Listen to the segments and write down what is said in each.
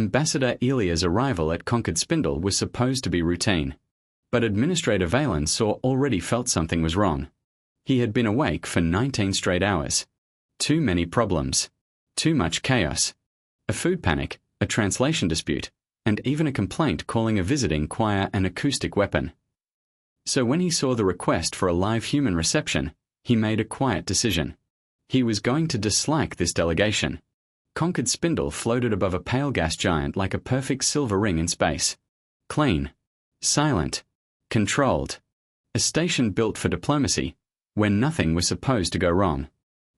Ambassador Elia's arrival at Conquered Spindle was supposed to be routine. But Administrator Valen already felt something was wrong. He had been awake for 19 straight hours. Too many problems. Too much chaos. A food panic, a translation dispute, and even a complaint calling a visiting choir an acoustic weapon. So when he saw the request for a live human reception, he made a quiet decision. He was going to dislike this delegation. Conquered Spindle floated above a pale gas giant like a perfect silver ring in space. Clean. Silent. Controlled. A station built for diplomacy, where nothing was supposed to go wrong.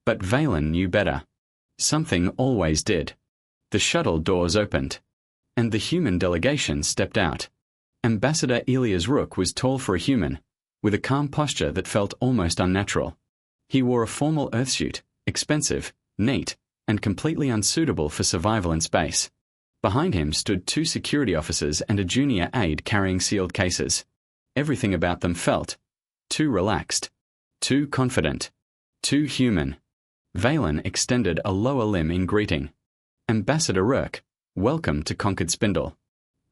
But Valen knew better. Something always did. The shuttle doors opened, and the human delegation stepped out. Ambassador Elias Rook was tall for a human, with a calm posture that felt almost unnatural. He wore a formal earthsuit, expensive, neat, and completely unsuitable for survival in space. Behind him stood 2 security officers and a junior aide carrying sealed cases. Everything about them felt too relaxed, too confident, too human. Valen extended a lower limb in greeting. Ambassador Rook, welcome to Conquered Spindle.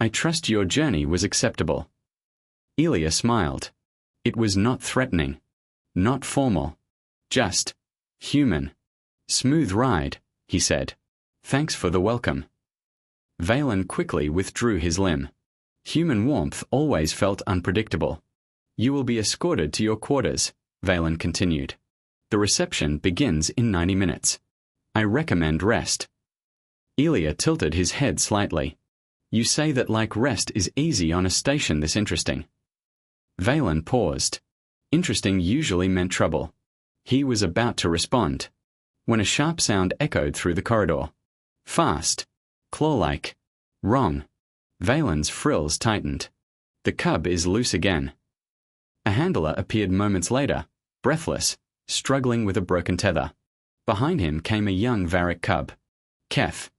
I trust your journey was acceptable. Elia smiled. It was not threatening, not formal, just human. Smooth ride, he said. Thanks for the welcome. Valen quickly withdrew his limb. Human warmth always felt unpredictable. You will be escorted to your quarters, Valen continued. The reception begins in 90 minutes. I recommend rest. Elia tilted his head slightly. You say that like rest is easy on a station this interesting. Valen paused. Interesting usually meant trouble. He was about to respond, when a sharp sound echoed through the corridor. Fast. Claw-like. Wrong. Valen's frills tightened. The cub is loose again. A handler appeared moments later, breathless, struggling with a broken tether. Behind him came a young Varric cub. Keth.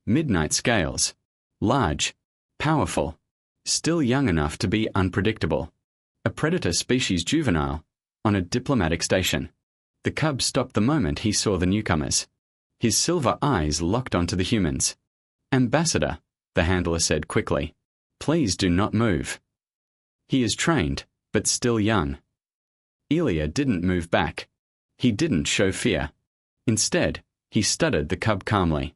Midnight scales. Large. Powerful. Still young enough to be unpredictable. A predator species juvenile, on a diplomatic station. The cub stopped the moment he saw the newcomers. His silver eyes locked onto the humans. Ambassador, the handler said quickly. Please do not move. He is trained, but still young. Elia didn't move back. He didn't show fear. Instead, he studied the cub calmly.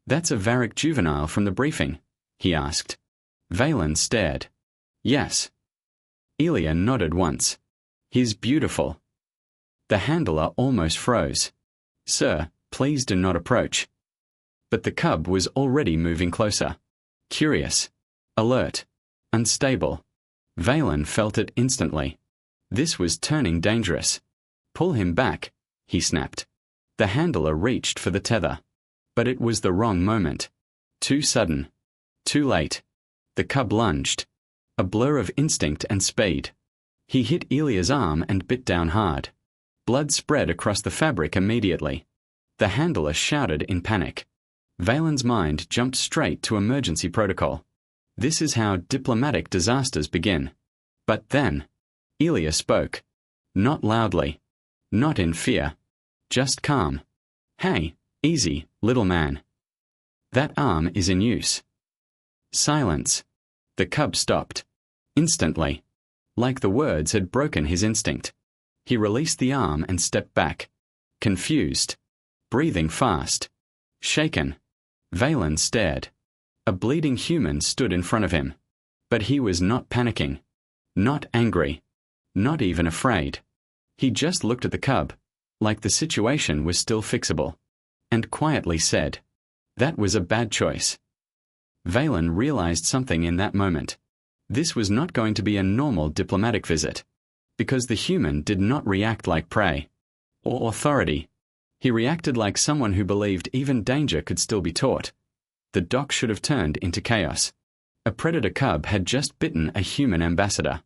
That's a Varric juvenile from the briefing, he asked. Valen stared. Yes. Elia nodded once. He's beautiful. The handler almost froze. Sir, please do not approach. But the cub was already moving closer. Curious. Alert. Unstable. Valen felt it instantly. This was turning dangerous. Pull him back, he snapped. The handler reached for the tether. But it was the wrong moment. Too sudden. Too late. The cub lunged. A blur of instinct and speed. He hit Elia's arm and bit down hard. Blood spread across the fabric immediately. The handler shouted in panic. Valen's mind jumped straight to emergency protocol. This is how diplomatic disasters begin. But then, Elia spoke. Not loudly. Not in fear. Just calm. Hey, easy, little man. That arm is in use. Silence. The cub stopped. Instantly. Like the words had broken his instinct. He released the arm and stepped back. Confused. Breathing fast. Shaken. Valen stared. A bleeding human stood in front of him. But he was not panicking. Not angry. Not even afraid. He just looked at the cub, like the situation was still fixable, and quietly said, "That was a bad choice." Valen realized something in that moment. This was not going to be a normal diplomatic visit, because the human did not react like prey or authority. He reacted like someone who believed even danger could still be taught. The dock should have turned into chaos. A predator cub had just bitten a human ambassador.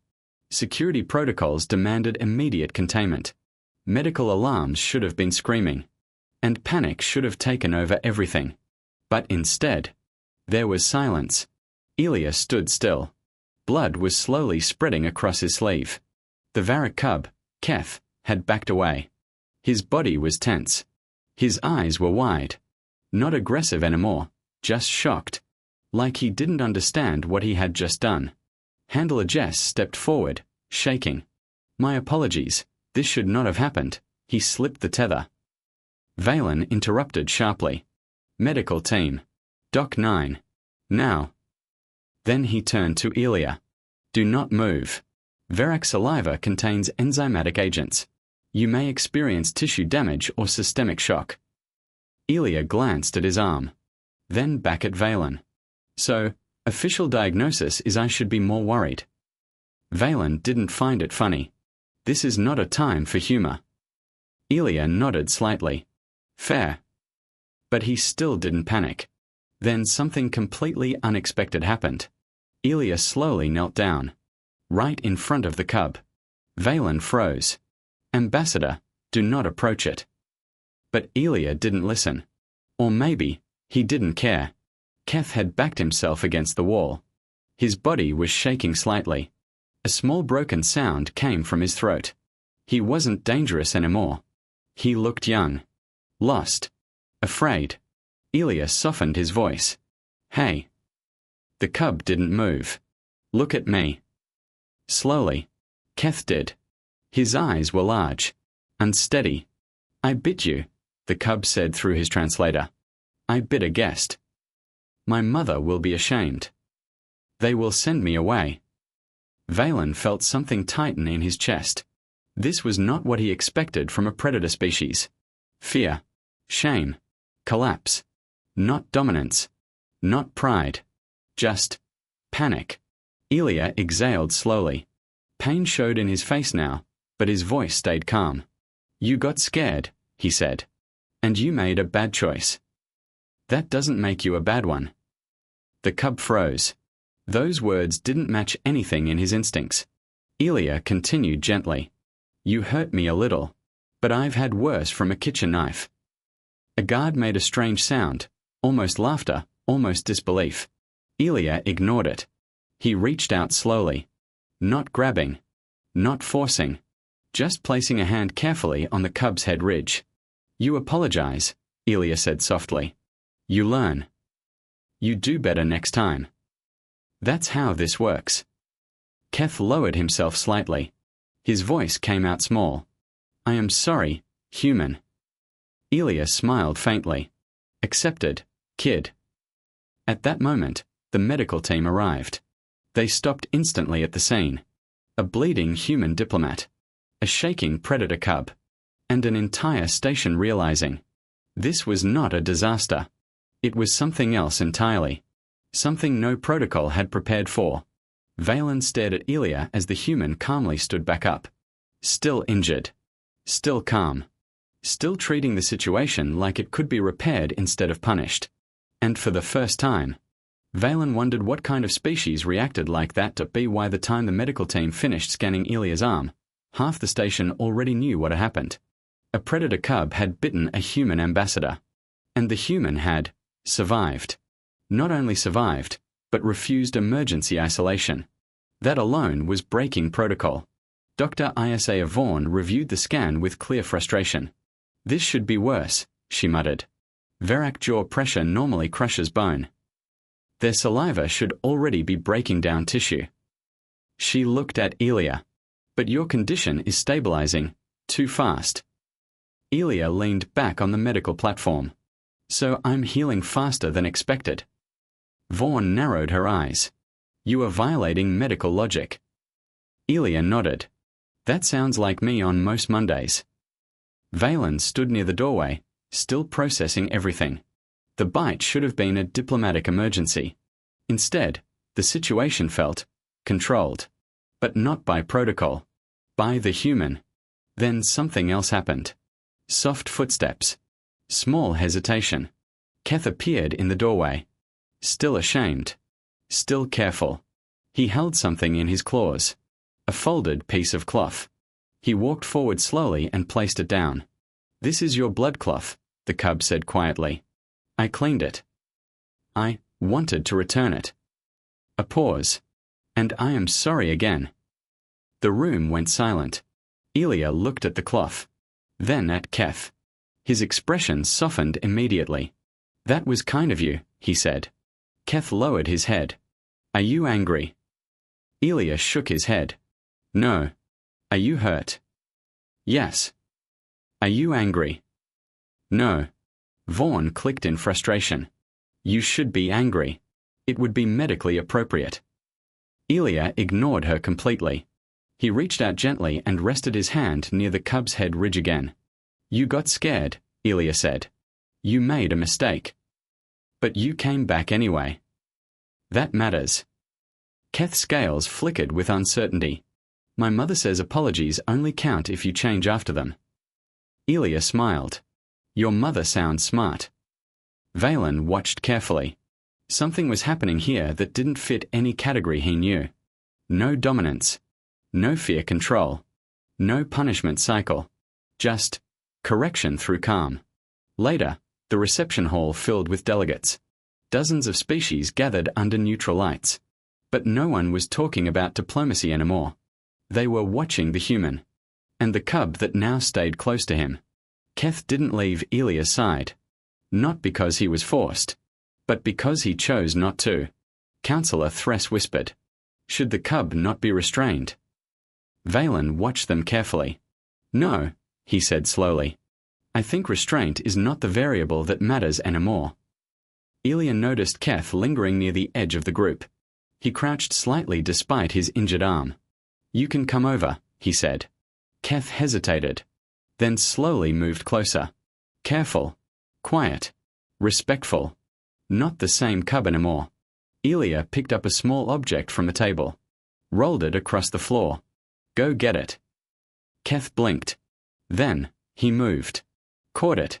Security protocols demanded immediate containment. Medical alarms should have been screaming. And panic should have taken over everything. But instead, there was silence. Elia stood still. Blood was slowly spreading across his sleeve. The Varric cub, Keth, had backed away. His body was tense. His eyes were wide. Not aggressive anymore, just shocked. like he didn't understand what he had just done. Handler Jess stepped forward, shaking. "My apologies, this should not have happened." He slipped the tether. Valen interrupted sharply. "Medical team. Doc 9. Now." Then he turned to Elia. "Do not move. Verak saliva contains enzymatic agents. You may experience tissue damage or systemic shock." Elia glanced at his arm. Then back at Valen. "So, official diagnosis is I should be more worried." Valen didn't find it funny. This is not a time for humor. Elia nodded slightly. "Fair." But he still didn't panic. Then something completely unexpected happened. Elia slowly knelt down. Right in front of the cub. Valen froze. "Ambassador, do not approach it." But Elia didn't listen. Or maybe, he didn't care. Keth had backed himself against the wall. His body was shaking slightly. A small broken sound came from his throat. He wasn't dangerous anymore. He looked young. Lost. Afraid. Elia softened his voice. "Hey." The cub didn't move. "Look at me." Slowly. Keth did. His eyes were large. Unsteady. "I bit you," the cub said through his translator. "I bit a guest. My mother will be ashamed. They will send me away." Valen felt something tighten in his chest. This was not what he expected from a predator species. Fear. Shame. Collapse. Not dominance. Not pride. Just panic. Elia exhaled slowly. Pain showed in his face now, but his voice stayed calm. "You got scared," he said. "And you made a bad choice. That doesn't make you a bad one." The cub froze. Those words didn't match anything in his instincts. Elia continued gently. "You hurt me a little, but I've had worse from a kitchen knife." A guard made a strange sound, almost laughter, almost disbelief. Elia ignored it. He reached out slowly. Not grabbing. Not forcing. Just placing a hand carefully on the cub's head ridge. "You apologize," Elia said softly. "You learn. You do better next time. That's how this works." Keth lowered himself slightly. His voice came out small. "I am sorry, human." Elia smiled faintly. "Accepted, kid." At that moment, the medical team arrived. They stopped instantly at the scene. A bleeding human diplomat. A shaking predator cub. And an entire station realizing. This was not a disaster. It was something else entirely. Something no protocol had prepared for. Valen stared at Elia as the human calmly stood back up. Still injured. Still calm. Still treating the situation like it could be repaired instead of punished. And for the first time, Valen wondered what kind of species reacted like that to be why the time the medical team finished scanning Elia's arm, half the station already knew what had happened. A predator cub had bitten a human ambassador. And the human had survived. Not only survived, but refused emergency isolation. That alone was breaking protocol. Dr. Isaiah Vaughn reviewed the scan with clear frustration. "This should be worse," she muttered. Verak jaw pressure normally crushes bone. Their saliva should already be breaking down tissue. She looked at Elia. "But your condition is stabilizing. Too fast." Elia leaned back on the medical platform. "So I'm healing faster than expected." Vaughn narrowed her eyes. "You are violating medical logic." Elia nodded. "That sounds like me on most Mondays." Valen stood near the doorway, still processing everything. The bite should have been a diplomatic emergency. Instead, the situation felt controlled. But not by protocol. By the human. Then something else happened. Soft footsteps. Small hesitation. Keth appeared in the doorway. Still ashamed. Still careful. He held something in his claws. A folded piece of cloth. He walked forward slowly and placed it down. "This is your blood cloth," the cub said quietly. "I cleaned it. I wanted to return it." A pause. "And I am sorry again." The room went silent. Elia looked at the cloth. Then at Keth. His expression softened immediately. "That was kind of you," he said. Keth lowered his head. Are you angry? Elia shook his head. No. Are you hurt? Yes. Are you angry? No. Vaughn clicked in frustration. You should be angry. It would be medically appropriate. Elia ignored her completely. He reached out gently and rested his hand near the cub's head ridge again. You got scared, Elia said. You made a mistake. But you came back anyway. That matters. Keth's scales flickered with uncertainty. My mother says apologies only count if you change after them. Elia smiled. Your mother sounds smart. Valen watched carefully. Something was happening here that didn't fit any category he knew. No dominance. No fear control. No punishment cycle. Just correction through calm. Later, the reception hall filled with delegates. Dozens of species gathered under neutral lights. But no one was talking about diplomacy anymore. They were watching the human. And the cub that now stayed close to him. Keth didn't leave Elia's side. Not because he was forced, but because he chose not to. Counselor Thress whispered. Should the cub not be restrained? Valen watched them carefully. No, he said slowly. I think restraint is not the variable that matters anymore. Elia noticed Keth lingering near the edge of the group. He crouched slightly despite his injured arm. You can come over, he said. Keth hesitated, then slowly moved closer. Careful, quiet, respectful. Not the same cub anymore. Elia picked up a small object from the table. Rolled it across the floor. Go get it. Keth blinked. Then, he moved. Caught it.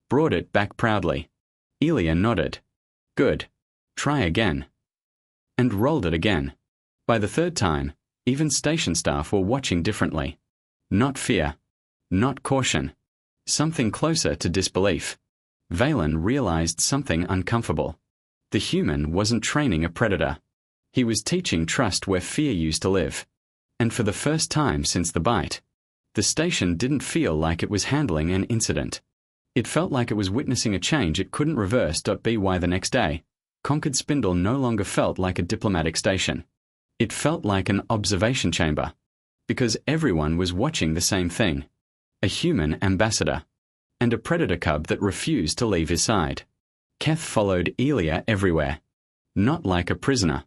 Brought it back proudly. Elia nodded. Good. Try again. And rolled it again. By the third time, even station staff were watching differently. Not fear. Not caution. Something closer to disbelief. Valen realized something uncomfortable. The human wasn't training a predator. He was teaching trust where fear used to live. And for the first time since the bite, the station didn't feel like it was handling an incident. It felt like it was witnessing a change it couldn't reverse. By the next day, Concord Spindle no longer felt like a diplomatic station. It felt like an observation chamber. Because everyone was watching the same thing. A human ambassador. And a predator cub that refused to leave his side. Keth followed Elia everywhere. Not like a prisoner.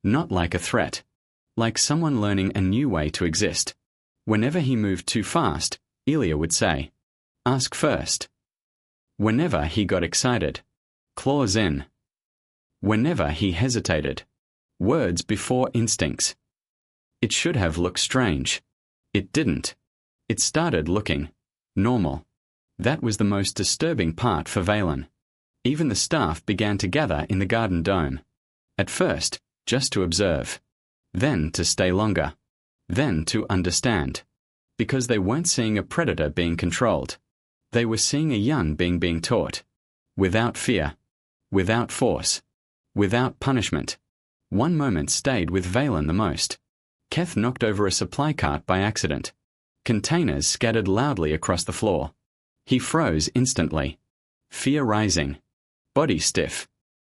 Not like a threat. Like someone learning a new way to exist. Whenever he moved too fast, Elia would say, ask first. Whenever he got excited, claws in. Whenever he hesitated, words before instincts. It should have looked strange. It didn't. It started looking normal. That was the most disturbing part for Valen. Even the staff began to gather in the garden dome. At first, just to observe. Then to stay longer. Then to understand. Because they weren't seeing a predator being controlled. They were seeing a young being taught. Without fear. Without force. Without punishment. One moment stayed with Valen the most. Keth knocked over a supply cart by accident. Containers scattered loudly across the floor. He froze instantly. Fear rising. Body stiff.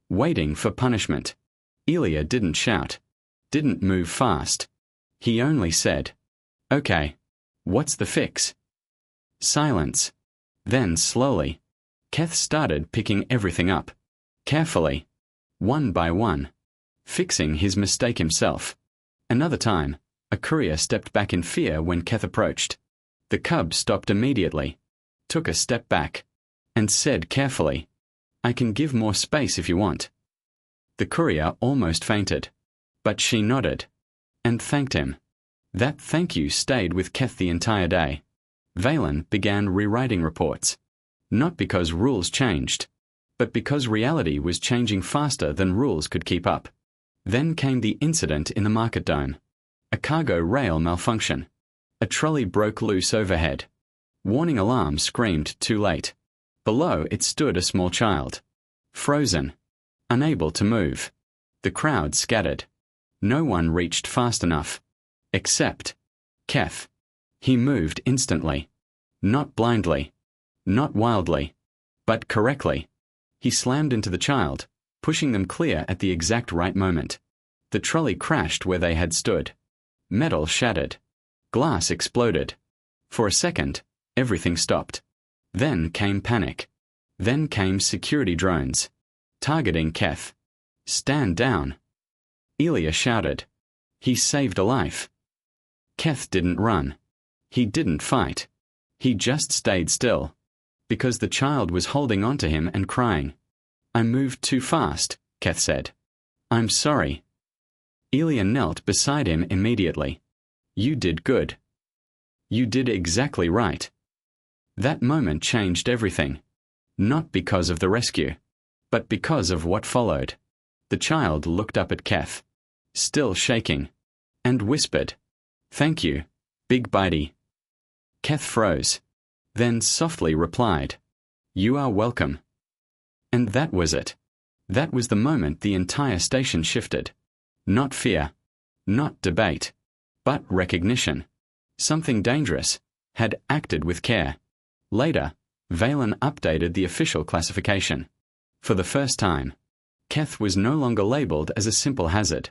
Waiting for punishment. Elia didn't shout. Didn't move fast. He only said, okay, what's the fix? Silence. Then slowly, Keth started picking everything up. Carefully. One by one. Fixing his mistake himself. Another time, a courier stepped back in fear when Keth approached. The cub stopped immediately. Took a step back. And said carefully, I can give more space if you want. The courier almost fainted. But she nodded. And thanked him. That thank you stayed with Keth the entire day. Valen began rewriting reports. Not because rules changed, but because reality was changing faster than rules could keep up. Then came the incident in the market dome. A cargo rail malfunction. A trolley broke loose overhead. Warning alarm screamed too late. Below it stood a small child. Frozen. Unable to move. The crowd scattered. No one reached fast enough. Except Keth. He moved instantly. Not blindly. Not wildly. But correctly. He slammed into the child, pushing them clear at the exact right moment. The trolley crashed where they had stood. Metal shattered. Glass exploded. For a second, everything stopped. Then came panic. Then came security drones. Targeting Keth. "Stand down!" Elia shouted. He saved a life. Keth didn't run. He didn't fight. He just stayed still. Because the child was holding onto him and crying. "I moved too fast," Keth said. "I'm sorry." Elia knelt beside him immediately. "You did good. You did exactly right." That moment changed everything. Not because of the rescue, but because of what followed. The child looked up at Keth, still shaking, and whispered, "Thank you, Big Bitey." Keth froze, then softly replied, "You are welcome." And that was it. That was the moment the entire station shifted. Not fear, not debate, but recognition. Something dangerous had acted with care. Later, Valen updated the official classification. For the first time, Keth was no longer labeled as a simple hazard.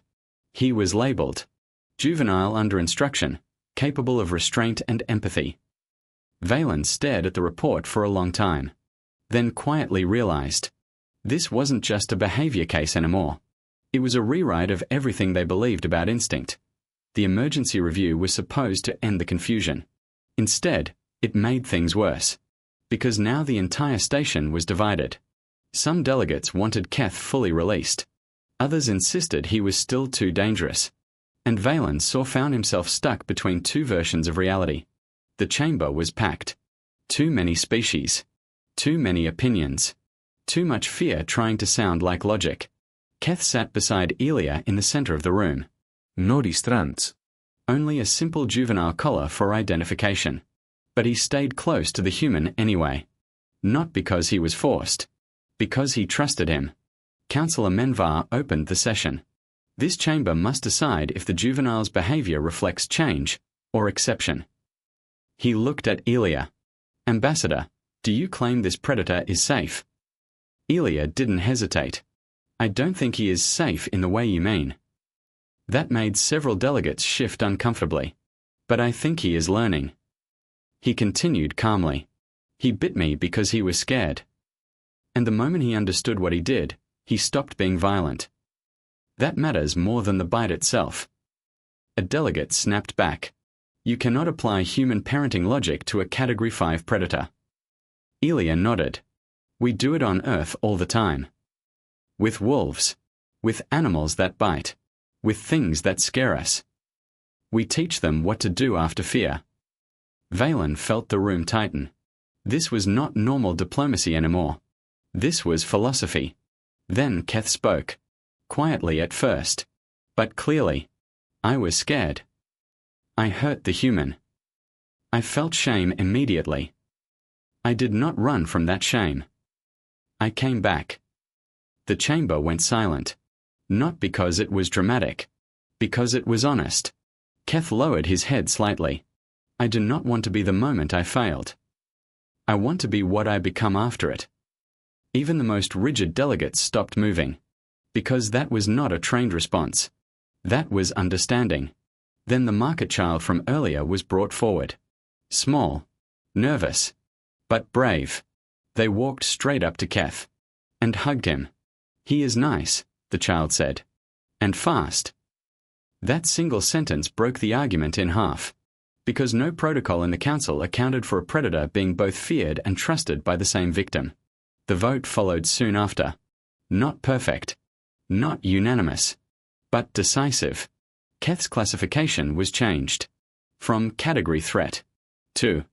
He was labeled juvenile under instruction, capable of restraint and empathy. Valen stared at the report for a long time, then quietly realized this wasn't just a behavior case anymore. It was a rewrite of everything they believed about instinct. The emergency review was supposed to end the confusion. Instead, it made things worse, because now the entire station was divided. Some delegates wanted Keth fully released. Others insisted he was still too dangerous. And Valen found himself stuck between two versions of reality. The chamber was packed. Too many species. Too many opinions. Too much fear trying to sound like logic. Keth sat beside Elia in the center of the room. No distrants. Only a simple juvenile collar for identification. But he stayed close to the human anyway. Not because he was forced. Because he trusted him. Councillor Menvar opened the session. This chamber must decide if the juvenile's behavior reflects change or exception. He looked at Elia. "Ambassador, do you claim this predator is safe?" Elia didn't hesitate. "I don't think he is safe in the way you mean." That made several delegates shift uncomfortably. "But I think he is learning." He continued calmly. "He bit me because he was scared." And the moment he understood what he did, he stopped being violent. That matters more than the bite itself. A delegate snapped back. "You cannot apply human parenting logic to a Category 5 predator." Elia nodded. "We do it on Earth all the time. With wolves. With animals that bite. With things that scare us. We teach them what to do after fear." Valen felt the room tighten. This was not normal diplomacy anymore. This was philosophy. Then Keth spoke. Quietly at first, but clearly. "I was scared. I hurt the human. I felt shame immediately. I did not run from that shame. I came back." The chamber went silent. Not because it was dramatic. Because it was honest. Keth lowered his head slightly. "I do not want to be the moment I failed. I want to be what I become after it." Even the most rigid delegates stopped moving. Because that was not a trained response. That was understanding. Then the market child from earlier was brought forward. Small. Nervous. But brave. They walked straight up to Keth. And hugged him. "He is nice," the child said. "And fast." That single sentence broke the argument in half. Because no protocol in the council accounted for a predator being both feared and trusted by the same victim. The vote followed soon after. Not perfect. Not unanimous. But decisive. Keth's classification was changed. From category threat to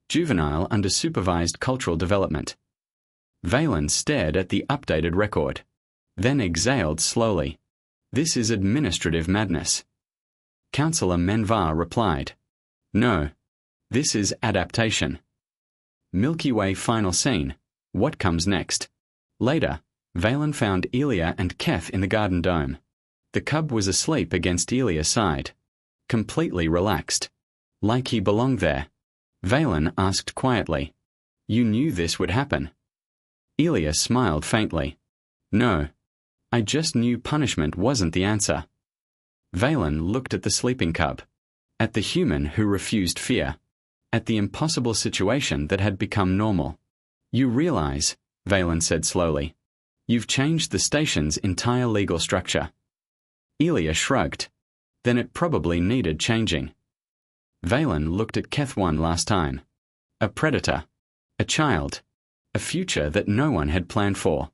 juvenile under supervised cultural development. Valen stared at the updated record. Then exhaled slowly. "This is administrative madness." Councillor Menvar replied. "No. This is adaptation." Milky Way final scene. What comes next? Later, Valen found Elia and Keth in the garden dome. The cub was asleep against Elia's side. Completely relaxed. Like he belonged there. Valen asked quietly. "You knew this would happen?" Elia smiled faintly. "No. I just knew punishment wasn't the answer. Valen looked at the sleeping cub, at the human who refused fear, at the impossible situation that had become normal. You realize, Valen said slowly, you've changed the station's entire legal structure. Elia shrugged. Then it probably needed changing. Valen looked at Keth one last time. A predator, a child, a future that no one had planned for,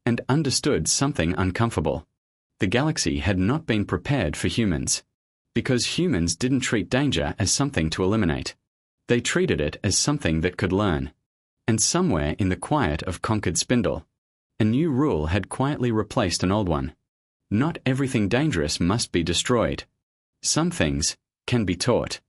and understood something uncomfortable. The galaxy had not been prepared for humans, because humans didn't treat danger as something to eliminate. They treated it as something that could learn. And somewhere in the quiet of Conquered Spindle, a new rule had quietly replaced an old one. Not everything dangerous must be destroyed. Some things can be taught.